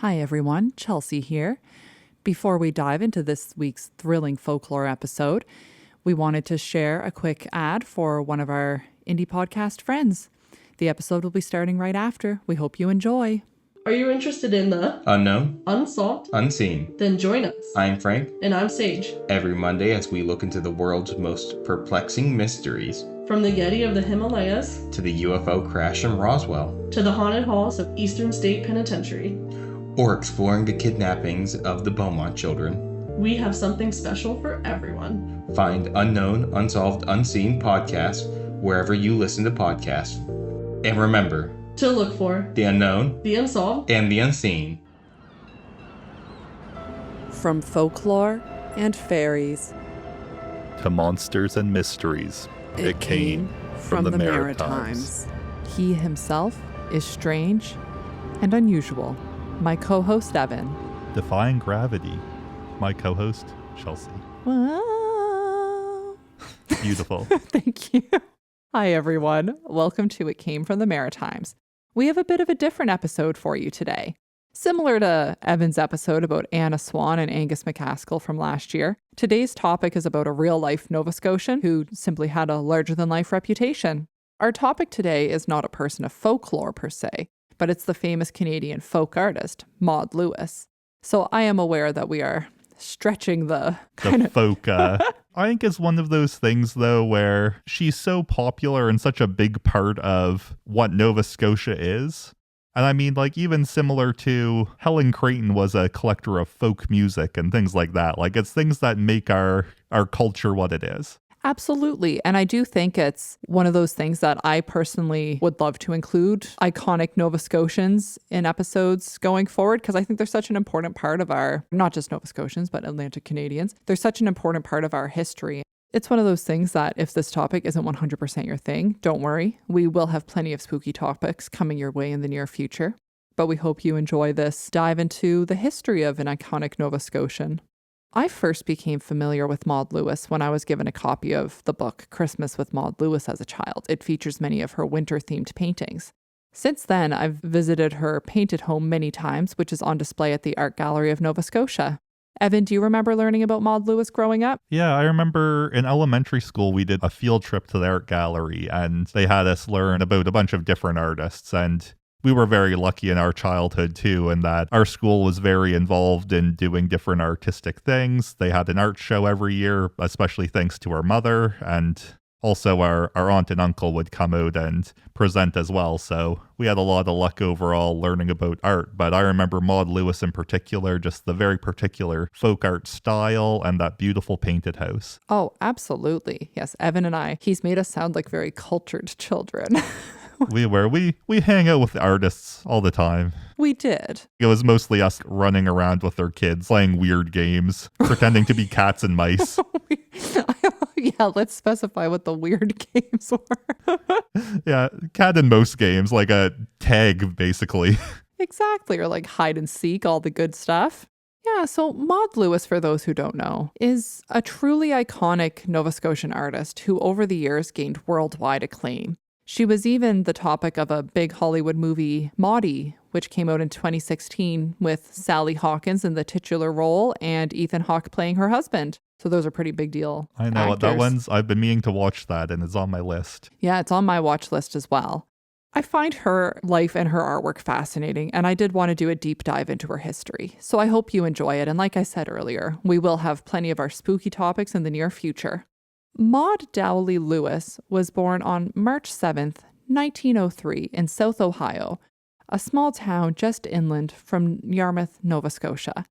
Hi everyone, Chelsea here. Before we dive into this week's thrilling folklore episode, we wanted to share a quick ad for one of our indie podcast friends. The episode will be starting right after. We hope you enjoy. Are you interested in the unknown, unsolved, unseen? Then join us. I'm Frank. And I'm Sage. Every Monday as we look into the world's most perplexing mysteries. From the Yeti of the Himalayas to the UFO crash in Roswell. To the haunted halls of Eastern State Penitentiary. Or exploring the kidnappings of the Beaumont children. We have something special for everyone. Find Unknown, Unsolved, Unseen podcasts wherever you listen to podcasts. And remember to look for the unknown, the unsolved, and the unseen. From folklore and fairies to monsters and mysteries, it came from the Maritimes. He himself is strange and unusual. My co-host, Evan. Defying gravity. My co-host, Chelsea. Wow. Beautiful. Thank you. Hi, everyone. Welcome to It Came From The Maritimes. We have a bit of a different episode for you today. Similar to Evan's episode about Anna Swan and Angus McCaskill from last year, today's topic is about a real-life Nova Scotian who simply had a larger-than-life reputation. Our topic today is not a person of folklore per se, but it's the famous Canadian folk artist, Maud Lewis. So I am aware that we are stretching the folk. I think it's one of those things, though, where she's so popular and such a big part of what Nova Scotia is. And I mean, like, even similar to Helen Creighton was a collector of folk music and things like that. Like, it's things that make our culture what it is. Absolutely. And I do think it's one of those things that I personally would love to include iconic Nova Scotians in episodes going forward, because I think they're such an important part of our, not just Nova Scotians, but Atlantic Canadians. They're such an important part of our history. It's one of those things that if this topic isn't 100% your thing, don't worry. We will have plenty of spooky topics coming your way in the near future. But we hope you enjoy this dive into the history of an iconic Nova Scotian. I first became familiar with Maud Lewis when I was given a copy of the book Christmas with Maud Lewis as a child. It features many of her winter-themed paintings. Since then, I've visited her painted home many times, which is on display at the Art Gallery of Nova Scotia. Evan, do you remember learning about Maud Lewis growing up? Yeah, I remember in elementary school we did a field trip to the art gallery and they had us learn about a bunch of different artists, and we were very lucky in our childhood too, in that our school was very involved in doing different artistic things. They had an art show every year, especially thanks to our mother, and also our aunt and uncle would come out and present as well. So we had a lot of luck overall learning about art. But I remember Maud Lewis in particular, just the very particular folk art style and that beautiful painted house. Oh, absolutely. Yes, Evan and I, he's made us sound like very cultured children. We hang out with the artists all the time. We did. It was mostly us running around with our kids, playing weird games, pretending to be cats and mice. Yeah, let's specify what the weird games were. Yeah, cat and mouse games, like a tag, basically. Exactly, or like hide and seek, all the good stuff. Yeah, so Maud Lewis, for those who don't know, is a truly iconic Nova Scotian artist who over the years gained worldwide acclaim. She was even the topic of a big Hollywood movie, Maudie, which came out in 2016 with Sally Hawkins in the titular role and Ethan Hawke playing her husband. So those are pretty big deal I know actors. That one's, I've been meaning to watch that and it's on my list. Yeah, it's on my watch list as well. I find her life and her artwork fascinating, and I did want to do a deep dive into her history. So I hope you enjoy it. And like I said earlier, we will have plenty of our spooky topics in the near future. Maud Dowley Lewis was born on March 7th, 1903 in South Ohio, a small town just inland from Yarmouth, Nova Scotia.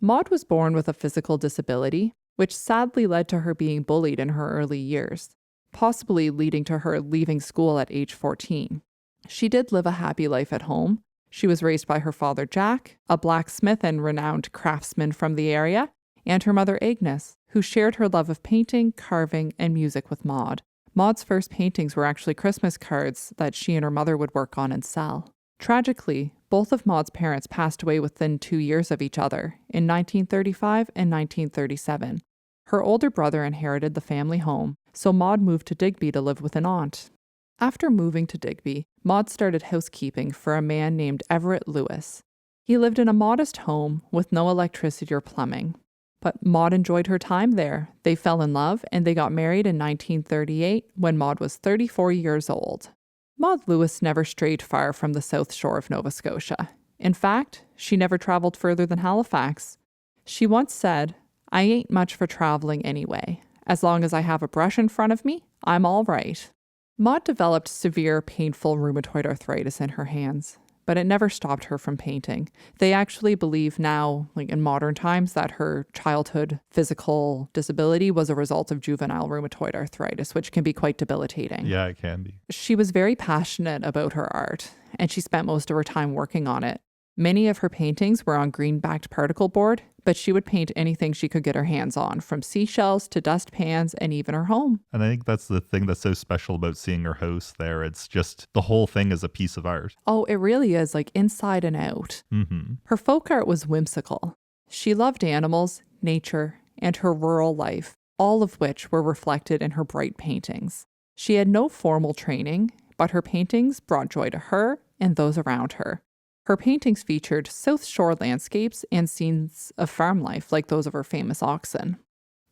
Maud was born with a physical disability, which sadly led to her being bullied in her early years, possibly leading to her leaving school at age 14. She did live a happy life at home. She was raised by her father Jack, a blacksmith and renowned craftsman from the area, and her mother Agnes, who shared her love of painting, carving, and music with Maud. Maud's first paintings were actually Christmas cards that she and her mother would work on and sell. Tragically, both of Maud's parents passed away within 2 years of each other, in 1935 and 1937. Her older brother inherited the family home, so Maud moved to Digby to live with an aunt. After moving to Digby, Maud started housekeeping for a man named Everett Lewis. He lived in a modest home with no electricity or plumbing. But Maud enjoyed her time there. They fell in love and they got married in 1938 when Maud was 34 years old. Maud Lewis never strayed far from the south shore of Nova Scotia. In fact, she never traveled further than Halifax. She once said, "I ain't much for traveling anyway. As long as I have a brush in front of me, I'm all right." Maud developed severe, painful rheumatoid arthritis in her hands, but it never stopped her from painting. They actually believe now, like in modern times, that her childhood physical disability was a result of juvenile rheumatoid arthritis, which can be quite debilitating. Yeah, it can be. She was very passionate about her art, and she spent most of her time working on it. Many of her paintings were on green-backed particle board, but she would paint anything she could get her hands on, from seashells to dustpans and even her home. And I think that's the thing that's so special about seeing her house there. It's just the whole thing is a piece of art. Oh, it really is, like inside and out. Mm-hmm. Her folk art was whimsical. She loved animals, nature, and her rural life, all of which were reflected in her bright paintings. She had no formal training, but her paintings brought joy to her and those around her. Her paintings featured South Shore landscapes and scenes of farm life like those of her famous oxen.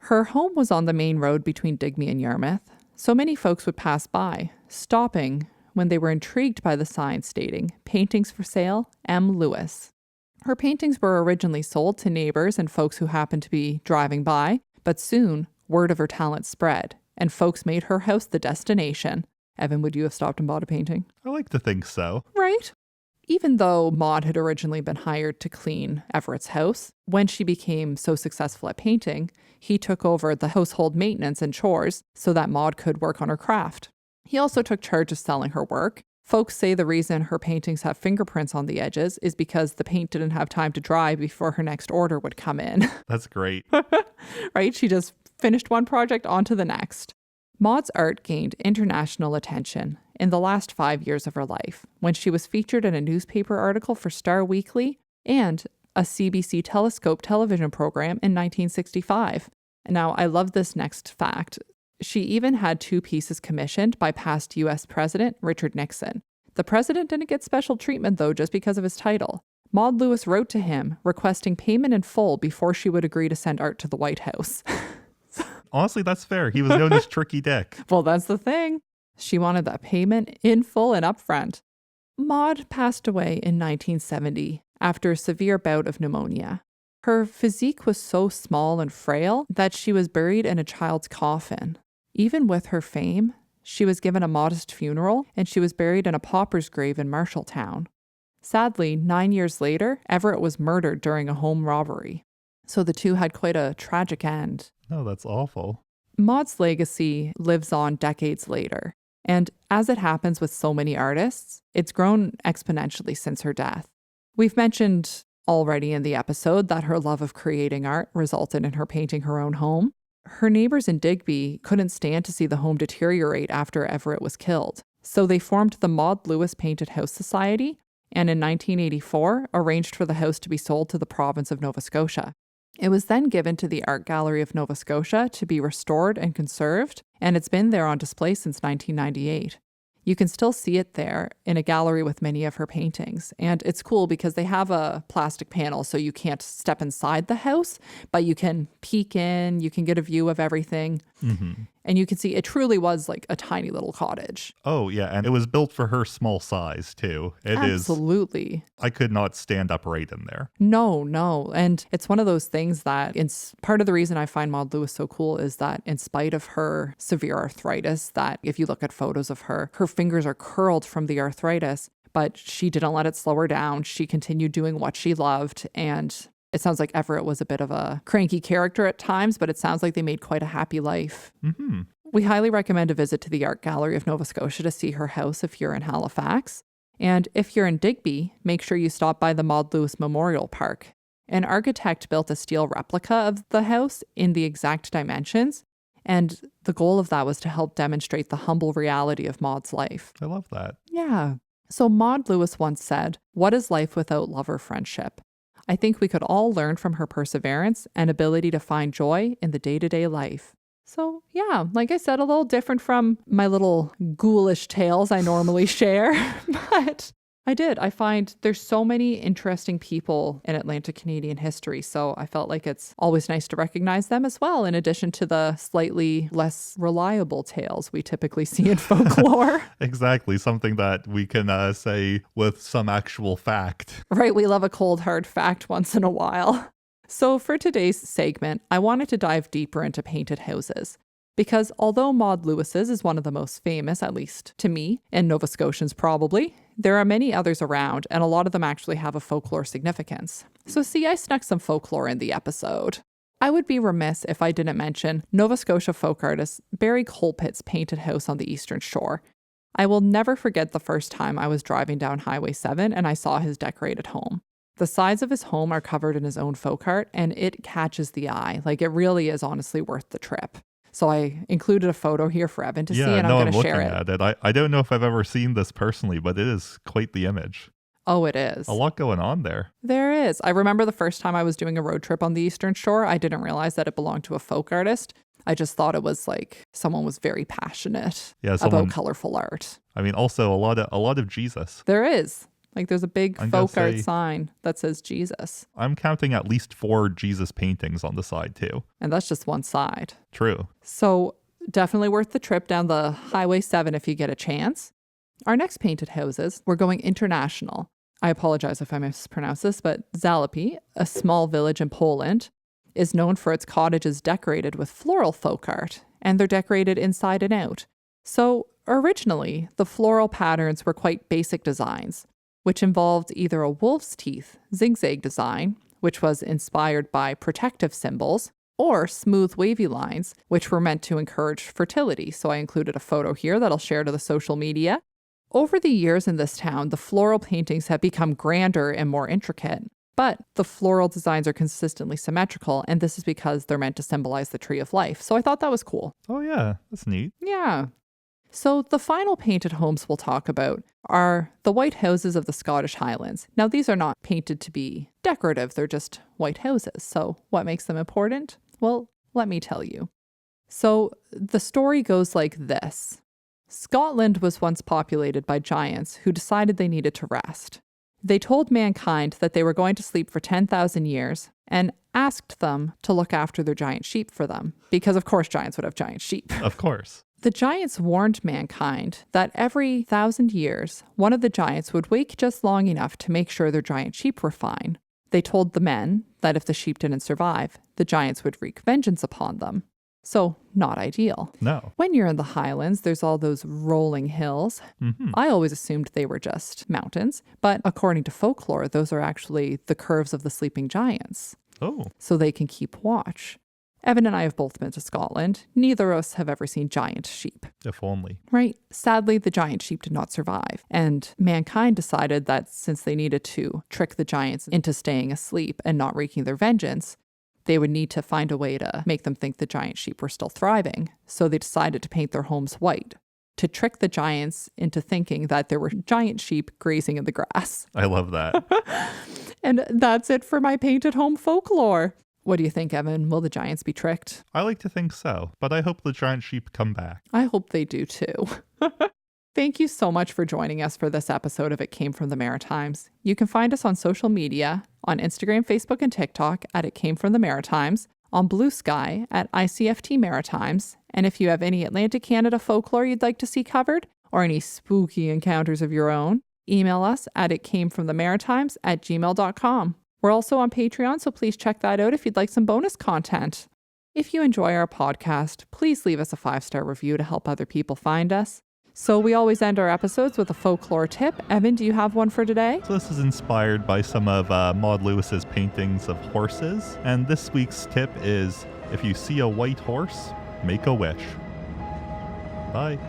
Her home was on the main road between Digby and Yarmouth, so many folks would pass by, stopping when they were intrigued by the sign stating, "Paintings for sale, M. Lewis." Her paintings were originally sold to neighbors and folks who happened to be driving by, but soon word of her talent spread, and folks made her house the destination. Evan, would you have stopped and bought a painting? I like to think so. Right? Even though Maud had originally been hired to clean Everett's house, when she became so successful at painting, he took over the household maintenance and chores so that Maud could work on her craft. He also took charge of selling her work. Folks say the reason her paintings have fingerprints on the edges is because the paint didn't have time to dry before her next order would come in. That's great. Right? She just finished one project onto the next. Maud's art gained international attention in the last 5 years of her life, when she was featured in a newspaper article for Star Weekly and a CBC Telescope television program in 1965. Now, I love this next fact. She even had 2 pieces commissioned by past U.S. President Richard Nixon. The president didn't get special treatment, though, just because of his title. Maud Lewis wrote to him requesting payment in full before she would agree to send art to the White House. Honestly, that's fair. He was known as Tricky Dick. Well, that's the thing. She wanted that payment in full and upfront. Maud passed away in 1970 after a severe bout of pneumonia. Her physique was so small and frail that she was buried in a child's coffin. Even with her fame, she was given a modest funeral and she was buried in a pauper's grave in Marshalltown. Sadly, 9 years later, Everett was murdered during a home robbery. So the two had quite a tragic end. No, that's awful. Maud's legacy lives on decades later. And as it happens with so many artists, it's grown exponentially since her death. We've mentioned already in the episode that her love of creating art resulted in her painting her own home. Her neighbors in Digby couldn't stand to see the home deteriorate after Everett was killed. So they formed the Maud Lewis Painted House Society, and in 1984 arranged for the house to be sold to the province of Nova Scotia. It was then given to the Art Gallery of Nova Scotia to be restored and conserved, and it's been there on display since 1998. You can still see it there in a gallery with many of her paintings. And it's cool because they have a plastic panel, so you can't step inside the house, but you can peek in, you can get a view of everything. Mm-hmm. And you can see it truly was like a tiny little cottage. Oh, yeah. And it was built for her small size, too. Absolutely. I could not stand upright in there. No. And it's one of those things that part of the reason I find Maud Lewis so cool is that in spite of her severe arthritis, that if you look at photos of her fingers are curled from the arthritis, but she didn't let it slow her down. She continued doing what she loved. And it sounds like Everett was a bit of a cranky character at times, but it sounds like they made quite a happy life. Mm-hmm. We highly recommend a visit to the Art Gallery of Nova Scotia to see her house if you're in Halifax. And if you're in Digby, make sure you stop by the Maud Lewis Memorial Park. An architect built a steel replica of the house in the exact dimensions, and the goal of that was to help demonstrate the humble reality of Maud's life. I love that. Yeah. So Maud Lewis once said, "What is life without love or friendship?" I think we could all learn from her perseverance and ability to find joy in the day-to-day life. So yeah, like I said, a little different from my little ghoulish tales I normally share, but I did. I find there's so many interesting people in Atlantic Canadian history, so I felt like it's always nice to recognize them as well, in addition to the slightly less reliable tales we typically see in folklore. Exactly. Something that we can say with some actual fact. Right, we love a cold, hard fact once in a while. So for today's segment, I wanted to dive deeper into painted houses. Because although Maud Lewis's is one of the most famous, at least to me, and Nova Scotians probably, there are many others around, and a lot of them actually have a folklore significance. So see, I snuck some folklore in the episode. I would be remiss if I didn't mention Nova Scotia folk artist Barry Colpitt's painted house on the Eastern Shore. I will never forget the first time I was driving down Highway 7 and I saw his decorated home. The sides of his home are covered in his own folk art, and it catches the eye. Like, it really is honestly worth the trip. So I included a photo here for Evan to see, and I'm going to share it. At it. I don't know if I've ever seen this personally, but it is quite the image. Oh, it is. A lot going on there. There is. I remember the first time I was doing a road trip on the Eastern Shore, I didn't realize that it belonged to a folk artist. I just thought it was like someone was very passionate about colorful art. I mean, also a lot of Jesus. There is. Like, there's a big folk art sign that says Jesus. I'm counting at least 4 Jesus paintings on the side, too. And that's just one side. True. So, definitely worth the trip down the Highway 7 if you get a chance. Our next painted houses, we're going international. I apologize if I mispronounce this, but Zalapy, a small village in Poland, is known for its cottages decorated with floral folk art, and they're decorated inside and out. So, originally, the floral patterns were quite basic designs, which involved either a wolf's teeth zigzag design, which was inspired by protective symbols, or smooth wavy lines, which were meant to encourage fertility. So I included a photo here that I'll share to the social media. Over the years in this town, the floral paintings have become grander and more intricate, but the floral designs are consistently symmetrical, and this is because they're meant to symbolize the tree of life. So I thought that was cool. Oh yeah, that's neat. Yeah. So the final painted homes we'll talk about are the white houses of the Scottish Highlands. Now, these are not painted to be decorative, they're just white houses. So what makes them important? Well, let me tell you. So the story goes like this. Scotland was once populated by giants who decided they needed to rest. They told mankind that they were going to sleep for 10,000 years and asked them to look after their giant sheep for them, because of course giants would have giant sheep. Of course. The giants warned mankind that every 1,000 years, one of the giants would wake just long enough to make sure their giant sheep were fine. They told the men that if the sheep didn't survive, the giants would wreak vengeance upon them. So, not ideal. No. When you're in the Highlands, there's all those rolling hills. Mm-hmm. I always assumed they were just mountains, but according to folklore, those are actually the curves of the sleeping giants. Oh. So they can keep watch. Evan and I have both been to Scotland. Neither of us have ever seen giant sheep. If only. Right? Sadly, the giant sheep did not survive. And mankind decided that since they needed to trick the giants into staying asleep and not wreaking their vengeance, they would need to find a way to make them think the giant sheep were still thriving. So they decided to paint their homes white to trick the giants into thinking that there were giant sheep grazing in the grass. I love that. And that's it for my painted home folklore. What do you think, Evan? Will the giants be tricked? I like to think so, but I hope the giant sheep come back. I hope they do too. Thank you so much for joining us for this episode of It Came From The Maritimes. You can find us on social media, on Instagram, Facebook, and TikTok at It Came From The Maritimes, on Blue Sky at ICFT Maritimes, and if you have any Atlantic Canada folklore you'd like to see covered, or any spooky encounters of your own, email us at itcamefromthemaritimes@gmail.com. We're also on Patreon, so please check that out if you'd like some bonus content. If you enjoy our podcast, please leave us a 5-star review to help other people find us. So we always end our episodes with a folklore tip. Evan, do you have one for today? So this is inspired by some of Maud Lewis's paintings of horses. And this week's tip is, if you see a white horse, make a wish. Bye.